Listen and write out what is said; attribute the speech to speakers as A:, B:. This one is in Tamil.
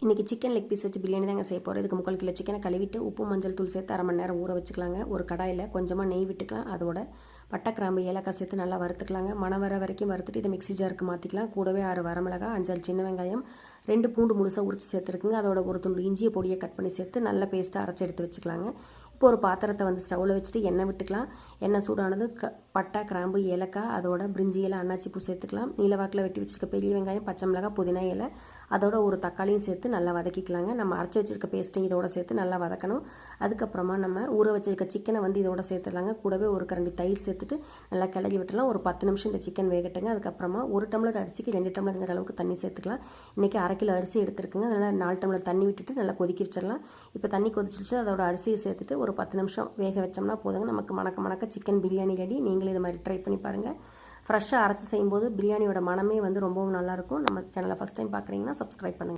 A: இன்றைக்கி சிக்கன் லெக் பீஸ் வச்சு பிரியாணி தாங்க செய்ய போகிறோம். இதுக்கு 3/4 கிலோ சிக்கனை கழுவிட்டு உப்பு மஞ்சள் தூள் சேர்த்து அரை மணி நேரம் ஊற வச்சுக்கலாங்க. ஒரு கடாயில் கொஞ்சமாக நெய் விட்டுக்கலாம். அதோட பட்டை கிராம்பு ஏலக்காய் சேர்த்து நல்லா வறுத்துக்கலாங்க. மணம் வர வரைக்கும் வறுத்துட்டு இதை மிக்ஸி ஜாருக்கு மாற்றிக்கலாம். கூடவே 6 வரமிளகாய், 5 சின்ன வெங்காயம், 2 பூண்டு முழுசாக உரித்து சேர்த்துருக்குங்க. அதோட ஒரு துண்டு இஞ்சியை பொடியை கட் பண்ணி சேர்த்து நல்லா பேஸ்ட்டாக அரைச்சி எடுத்து வச்சுக்கலாங்க. இப்போ ஒரு பாத்திரத்தை ஸ்டவ்வில் வச்சுட்டு எண்ணெய் விட்டுக்கலாம். எண்ணெய் சூடானது பட்டை கிராம்பு ஏலக்காய், அதோட பிரிஞ்சி இலை, அன்னாச்சி பூ சேர்த்துக்கலாம். நீலவாக்கில் வெட்டி வச்சுருக்க பெரிய வெங்காயம், பச்சை மிளகாய், புதினா இலை, அதோட ஒரு தக்காளியும் சேர்த்து நல்லா வதக்கிக்கலாங்க. நம்ம அரைச்சி வச்சுருக்க பேஸ்ட்டையும் இதோட சேர்த்து நல்லா வதக்கணும். அதுக்கப்புறமா நம்ம ஊற வச்சுருக்க சிக்கனை இதோட சேர்த்துடலாங்க. கூடவே ஒரு கரண்டி தயிர் சேர்த்துட்டு நல்லா கிளறி விட்டுலாம். ஒரு 10 நிமிஷம் இந்த சிக்கன் வேகட்டுங்க. அதுக்கப்புறமா 1 டம்ளர் அரிசிக்கு 2 டம்ளர் அளவுக்கு தண்ணி சேர்த்துக்கலாம். இன்றைக்கி 1/2 கிலோ அரிசி எடுத்துருக்குங்க. அதனால் 4 டம்ளர் தண்ணி விட்டுட்டு நல்லா கொதிக்க வச்சிடலாம். இப்போ தண்ணி கொதிச்சிச்சு. அதோட அரிசியை சேர்த்துட்டு ஒரு 10 நிமிஷம் வேக வச்சோம்னா போதுங்க. நமக்கு மணக்க சிக்கன் பிரியாணி ரெடி. நீங்களும் இது மாதிரி ட்ரை பண்ணி பாருங்கள். ஃப்ரெஷ்ஷாக அரைச்சி செய்யும்போது பிரியாணியோட மனமே ரொம்பவும் நல்லாயிருக்கும். நம்ம சேனலை ஃபஸ்ட் டைம் பார்க்குறீங்கன்னா சப்ஸ்கிரைப் பண்ணுங்கள்.